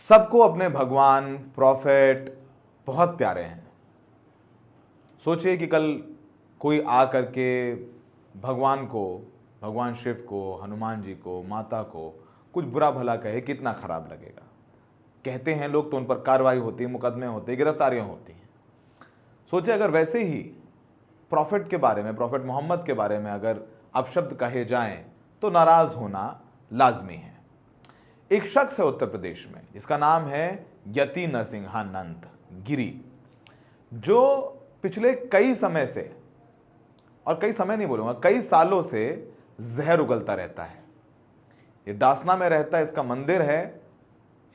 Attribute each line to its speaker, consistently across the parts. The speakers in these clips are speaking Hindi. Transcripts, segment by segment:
Speaker 1: सबको अपने भगवान प्रॉफिट बहुत प्यारे हैं। सोचिए कि कल कोई आ करके भगवान को, भगवान शिव को, हनुमान जी को, माता को कुछ बुरा भला कहे, कितना खराब लगेगा। कहते हैं लोग तो उन पर कार्रवाई होती है, मुकदमे होते हैं, गिरफ्तारियां होती हैं। सोचिए अगर वैसे ही प्रॉफिट के बारे में, प्रॉफिट मोहम्मद के बारे में अगर अपशब्द कहे जाएं तो नाराज होना लाजमी है। एक शख्स है उत्तर प्रदेश में जिसका नाम है यति नरसिंहानंद गिरी, जो पिछले कई समय से, और कई समय नहीं बोलूंगा, कई सालों से जहर उगलता रहता है। ये डासना में रहता है, इसका मंदिर है।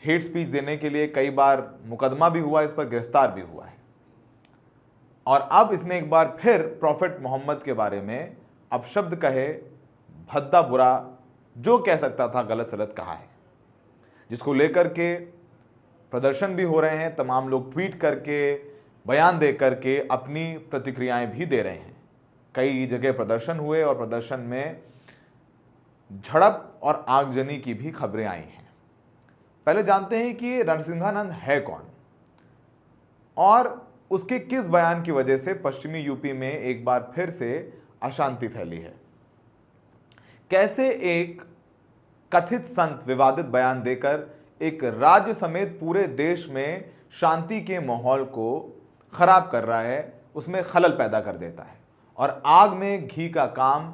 Speaker 1: हेट स्पीच देने के लिए कई बार मुकदमा भी हुआ, इस पर गिरफ्तार भी हुआ है। और अब इसने एक बार फिर प्रॉफिट मोहम्मद के बारे में अपशब्द कहे, भद्दा बुरा जो कह सकता था गलत सलत कहा है, जिसको लेकर के प्रदर्शन भी हो रहे हैं। तमाम लोग ट्वीट करके, बयान दे करके अपनी प्रतिक्रियाएं भी दे रहे हैं। कई जगह प्रदर्शन हुए और प्रदर्शन में झड़प और आगजनी की भी खबरें आई हैं। पहले जानते हैं कि नरसिंहानंद है कौन और उसके किस बयान की वजह से पश्चिमी यूपी में एक बार फिर से अशांति फैली है। कैसे एक कथित संत विवादित बयान देकर एक राज्य समेत पूरे देश में शांति के माहौल को खराब कर रहा है, उसमें खलल पैदा कर देता है। और आग में घी का काम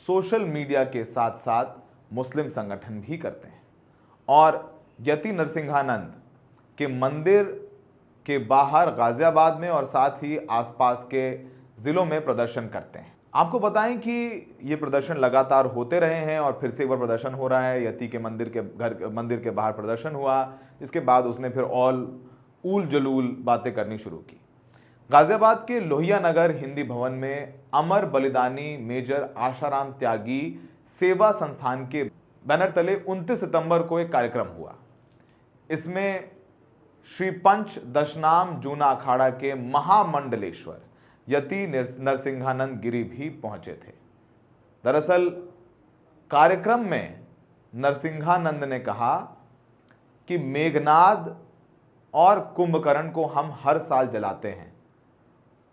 Speaker 1: सोशल मीडिया के साथ साथ मुस्लिम संगठन भी करते हैं और यति नरसिंहानंद के मंदिर के बाहर गाजियाबाद में और साथ ही आसपास के जिलों में प्रदर्शन करते हैं। आपको बताएं कि ये प्रदर्शन लगातार होते रहे हैं और फिर से एक बार प्रदर्शन हो रहा है। यति के मंदिर के बाहर प्रदर्शन हुआ, इसके बाद उसने फिर ऊल जलूल बातें करनी शुरू की। गाजियाबाद के लोहिया नगर हिंदी भवन में अमर बलिदानी मेजर आशाराम त्यागी सेवा संस्थान के बैनर तले 29 सितंबर को एक कार्यक्रम हुआ। इसमें श्री पंच दशनाम जूना अखाड़ा के महामंडलेश्वर यति नरसिंहानंद गिरी भी पहुंचे थे। दरअसल कार्यक्रम में नरसिंहानंद ने कहा कि मेघनाद और कुंभकर्ण को हम हर साल जलाते हैं।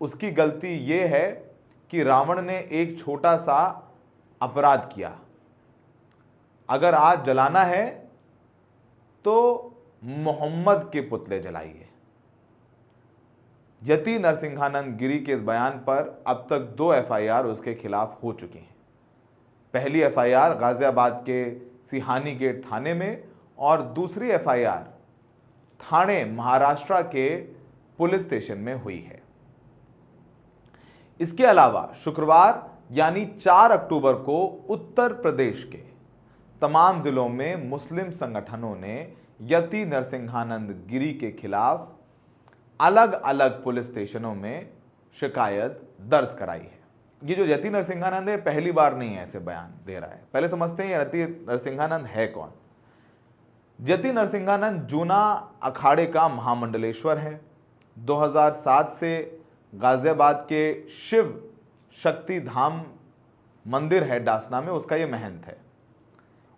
Speaker 1: उसकी गलती यह है कि रावण ने एक छोटा सा अपराध किया। अगर आज जलाना है तो मोहम्मद के पुतले जलाइए। यति नरसिंहानंद गिरी के इस बयान पर अब तक 2 एफआईआर उसके खिलाफ हो चुकी हैं। पहली एफआईआर गाजियाबाद के सिहानी गेट थाने में और दूसरी एफआईआर ठाणे महाराष्ट्र के पुलिस स्टेशन में हुई है। इसके अलावा शुक्रवार यानी 4 अक्टूबर को उत्तर प्रदेश के तमाम जिलों में मुस्लिम संगठनों ने यति नरसिंहानंद गिरी के खिलाफ अलग अलग पुलिस स्टेशनों में शिकायत दर्ज कराई है। ये जो यति नरसिंहानंद है, पहली बार नहीं ऐसे बयान दे रहा है। पहले समझते हैं यति नरसिंहानंद है कौन। यति नरसिंहानंद जूना अखाड़े का महामंडलेश्वर है। 2007 से गाजियाबाद के शिव शक्ति धाम मंदिर है डासना में, उसका ये महंत है।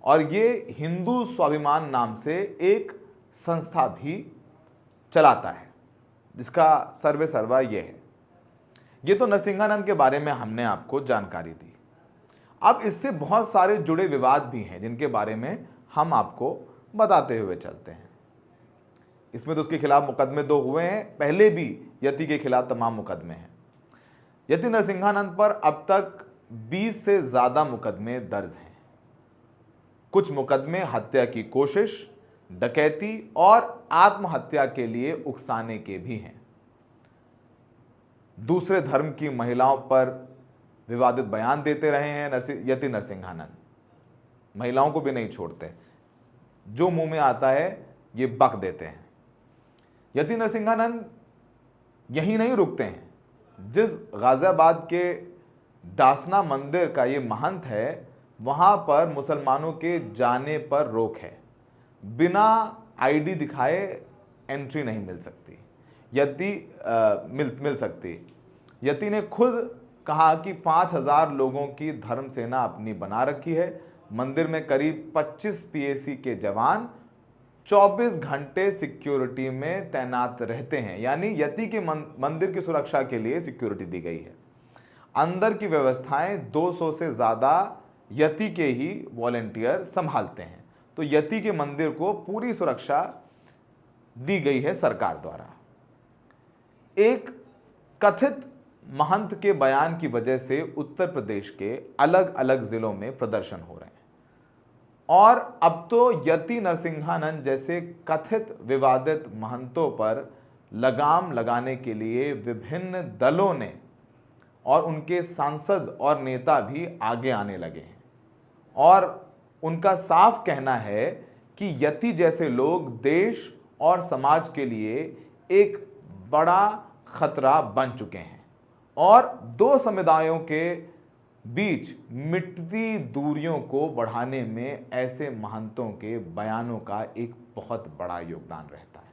Speaker 1: और ये हिंदू स्वाभिमान नाम से एक संस्था भी चलाता है, जिसका सर्वे सर्वा ये है। ये तो नरसिंहानंद के बारे में हमने आपको जानकारी दी। अब इससे बहुत सारे जुड़े विवाद भी हैं जिनके बारे में हम आपको बताते हुए चलते हैं। इसमें तो उसके खिलाफ मुकदमे 2 हुए हैं, पहले भी यति के खिलाफ तमाम मुकदमे हैं। यति नरसिंहानंद पर अब तक 20 से ज्यादा मुकदमे दर्ज हैं। कुछ मुकदमे हत्या की कोशिश, डकैती और आत्महत्या के लिए उकसाने के भी हैं। दूसरे धर्म की महिलाओं पर विवादित बयान देते रहे हैं यति नरसिंहानंद। महिलाओं को भी नहीं छोड़ते, जो मुंह में आता है ये बक देते हैं। यति नरसिंहानंद यहीं नहीं रुकते हैं। जिस गाजियाबाद के डासना मंदिर का ये महंत है, वहां पर मुसलमानों के जाने पर रोक है। बिना आईडी दिखाए एंट्री नहीं मिल सकती। मिल सकती। यति ने खुद कहा कि 5000 लोगों की धर्म सेना अपनी बना रखी है। मंदिर में करीब 25 पीएसी के जवान 24 घंटे सिक्योरिटी में तैनात रहते हैं, यानी यति के मंदिर की सुरक्षा के लिए सिक्योरिटी दी गई है। अंदर की व्यवस्थाएं 200 से ज्यादा यति के ही वॉलेंटियर संभालते हैं। तो यति के मंदिर को पूरी सुरक्षा दी गई है सरकार द्वारा। एक कथित महंत के बयान की वजह से उत्तर प्रदेश के अलग अलग जिलों में प्रदर्शन हो रहे हैं और अब तो यति नरसिंहानंद जैसे कथित विवादित महंतों पर लगाम लगाने के लिए विभिन्न दलों ने और उनके सांसद और नेता भी आगे आने लगे हैं और उनका साफ कहना है कि यति जैसे लोग देश और समाज के लिए एक बड़ा खतरा बन चुके हैं और दो समुदायों के बीच मिटती दूरियों को बढ़ाने में ऐसे महंतों के बयानों का एक बहुत बड़ा योगदान रहता है।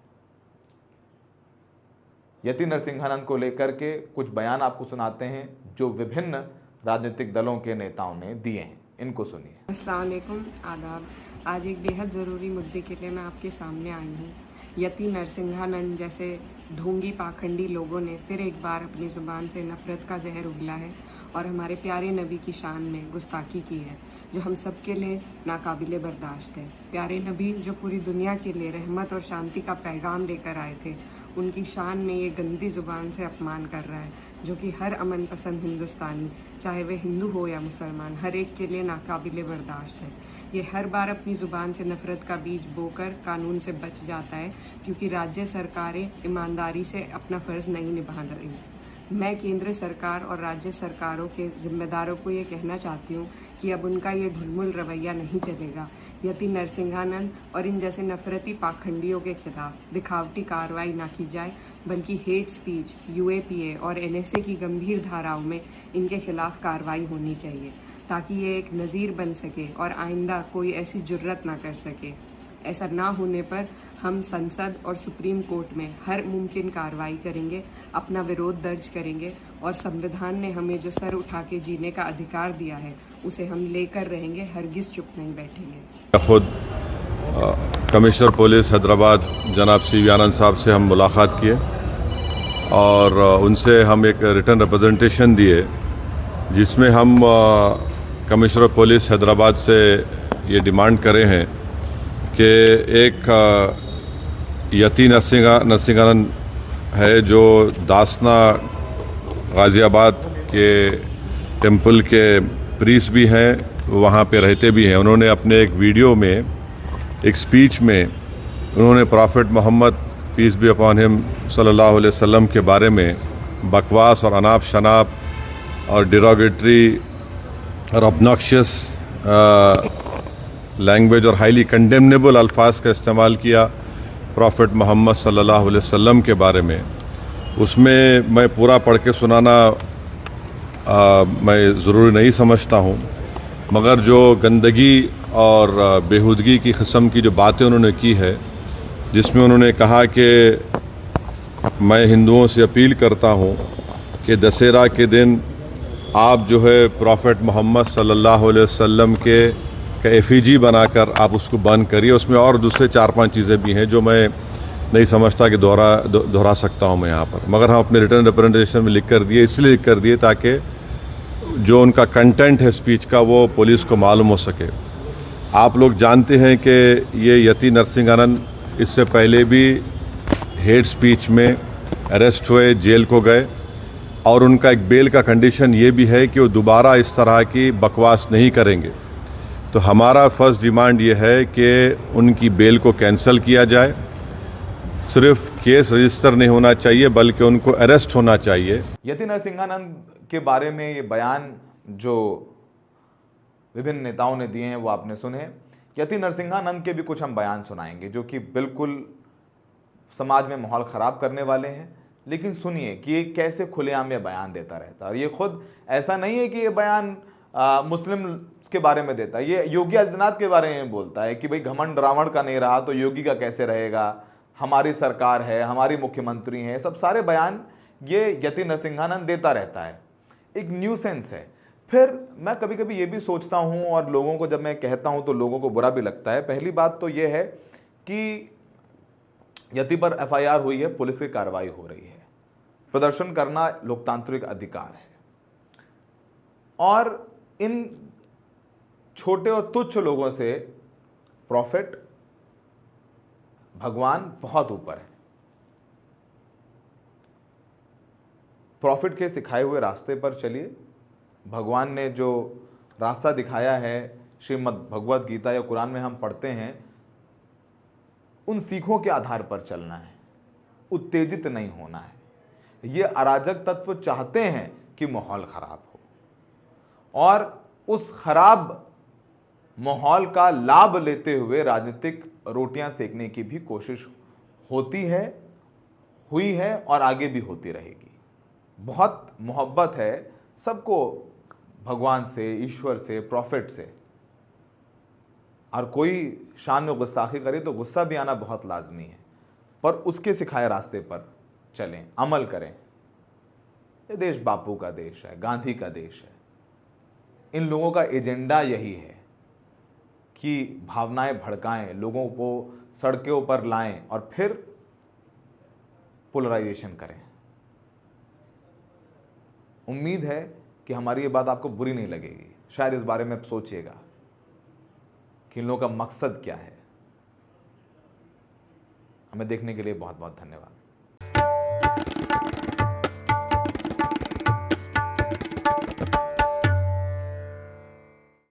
Speaker 1: यति नरसिंहानंद को लेकर के कुछ बयान आपको सुनाते हैं जो विभिन्न राजनीतिक दलों के नेताओं ने दिए हैं, इनको सुनिए।
Speaker 2: अस्सलाम वालेकुम, आदाब। आज एक बेहद ज़रूरी मुद्दे के लिए मैं आपके सामने आई हूँ। यति नरसिंहानंद जैसे ढोंगी पाखंडी लोगों ने फिर एक बार अपनी ज़ुबान से नफ़रत का जहर उगला है और हमारे प्यारे नबी की शान में गुस्ताखी की है, जो हम सब के लिए नाकाबिले बर्दाश्त है। प्यारे नबी जो पूरी दुनिया के लिए रहमत और शांति का पैगाम लेकर आए थे, उनकी शान में ये गंदी ज़ुबान से अपमान कर रहा है, जो कि हर अमन पसंद हिंदुस्तानी, चाहे वे हिंदू हो या मुसलमान, हर एक के लिए नाकाबिले बर्दाश्त है। ये हर बार अपनी ज़ुबान से नफ़रत का बीज बोकर कानून से बच जाता है, क्योंकि राज्य सरकारें ईमानदारी से अपना फ़र्ज़ नहीं निभा रही। मैं केंद्र सरकार और राज्य सरकारों के जिम्मेदारों को ये कहना चाहती हूँ कि अब उनका ये ढुलमुल रवैया नहीं चलेगा। यति नरसिंहानंद और इन जैसे नफरती पाखंडियों के खिलाफ दिखावटी कार्रवाई ना की जाए, बल्कि हेट स्पीच, यूएपीए और एनएसए की गंभीर धाराओं में इनके खिलाफ कार्रवाई होनी चाहिए, ताकि ये एक नज़ीर बन सके और आइंदा कोई ऐसी जुर्रत ना कर सके। ऐसा ना होने पर हम संसद और सुप्रीम कोर्ट में हर मुमकिन कार्रवाई करेंगे, अपना विरोध दर्ज करेंगे और संविधान ने हमें जो सर उठा के जीने का अधिकार दिया है उसे हम लेकर रहेंगे, हरगिज़ चुप नहीं बैठेंगे।
Speaker 3: खुद कमिश्नर पुलिस हैदराबाद जनाब CV आनंद साहब से हम मुलाकात किए और उनसे हम एक रिटर्न रिप्रेजेंटेशन दिए, जिसमें हम कमिश्नर पुलिस हैदराबाद से ये डिमांड करे हैं कि एक यति नरसिंहानंद है जो दासना गाज़ियाबाद के टेम्पल के प्रीस्ट भी हैं, वहाँ पे रहते भी हैं। उन्होंने अपने एक वीडियो में, एक स्पीच में, उन्होंने prophet Muhammad peace be upon him सल्लल्लाहु अलैहि वसल्लम के बारे में बकवास और अनाप शनाप और डिरोगेटरी और ऑब्नॉक्शियस लैंग्वेज और हाईली कंडेमनेबल अल्फाज का इस्तेमाल किया प्रॉफिट मोहम्मद सल्लल्लाहु अलैहि वसल्लम के बारे में। उसमें मैं पूरा पढ़ के सुनाना मैं ज़रूरी नहीं समझता हूँ, मगर जो गंदगी और बेहूदगी की किस्म की जो बातें उन्होंने की है, जिसमें उन्होंने कहा कि मैं हिंदुओं से अपील करता हूँ कि दशहरा के दिन आप जो है प्रॉफिट मोहम्मद सल्लल्लाहु अलैहि वसल्लम के एफिजी बनाकर आप उसको बंद करिए। उसमें और दूसरे 4-5 चीज़ें भी हैं जो मैं नहीं समझता कि दोहरा सकता हूं मैं यहाँ पर, मगर हम अपने रिटर्न रिप्रेजेंटेशन में लिख कर दिए, इसलिए लिख कर दिए ताकि जो उनका कंटेंट है स्पीच का वो पुलिस को मालूम हो सके। आप लोग जानते हैं कि ये यति नरसिंहानंद इससे पहले भी हेट स्पीच में अरेस्ट हुए, जेल को गए और उनका एक बेल का कंडीशन ये भी है कि वो दोबारा इस तरह की बकवास नहीं करेंगे। तो हमारा फर्स्ट डिमांड ये है कि उनकी बेल को कैंसिल किया जाए, सिर्फ केस रजिस्टर नहीं होना चाहिए बल्कि उनको अरेस्ट होना चाहिए।
Speaker 1: यति नरसिंहानंद के बारे में ये बयान जो विभिन्न नेताओं ने दिए हैं वो आपने सुने। यति नरसिंहानंद के भी कुछ हम बयान सुनाएंगे जो कि बिल्कुल समाज में माहौल ख़राब करने वाले हैं, लेकिन सुनिए कि ये कैसे खुलेआम ये बयान देता रहता है। और ये खुद ऐसा नहीं है कि ये बयान मुस्लिम के बारे में देता है, ये योगी आदित्यनाथ के बारे में बोलता है कि भाई घमंड रावण का नहीं रहा तो योगी का कैसे रहेगा, हमारी सरकार है, हमारी मुख्यमंत्री हैं, सब सारे बयान ये यति नरसिंहानंद देता रहता है। एक न्यूसेंस है। फिर मैं कभी कभी ये भी सोचता हूँ और लोगों को जब मैं कहता हूँ तो लोगों को बुरा भी लगता है। पहली बात तो ये है कि यति पर एफआईआर हुई है, पुलिस की कार्रवाई हो रही है। प्रदर्शन करना लोकतांत्रिक अधिकार है और इन छोटे और तुच्छ लोगों से प्रॉफिट, भगवान बहुत ऊपर है। प्रॉफिट के सिखाए हुए रास्ते पर चलिए। भगवान ने जो रास्ता दिखाया है, श्रीमद् भगवद गीता या कुरान में हम पढ़ते हैं, उन सीखों के आधार पर चलना है, उत्तेजित नहीं होना है। ये अराजक तत्व चाहते हैं कि माहौल खराब हो और उस खराब माहौल का लाभ लेते हुए राजनीतिक रोटियां सेकने की भी कोशिश होती है, हुई है और आगे भी होती रहेगी। बहुत मोहब्बत है सबको भगवान से, ईश्वर से, प्रॉफिट से, और कोई शान में गुस्ताखी करे तो गुस्सा भी आना बहुत लाजमी है, पर उसके सिखाए रास्ते पर चलें, अमल करें। ये देश बापू का देश है, गांधी का देश है। इन लोगों का एजेंडा यही है कि भावनाएं भड़काएं, लोगों को सड़कों पर लाएं और फिर पोलराइजेशन करें। उम्मीद है कि हमारी ये बात आपको बुरी नहीं लगेगी। शायद इस बारे में आप सोचिएगा कि इन लोगों का मकसद क्या है। हमें देखने के लिए बहुत बहुत धन्यवाद।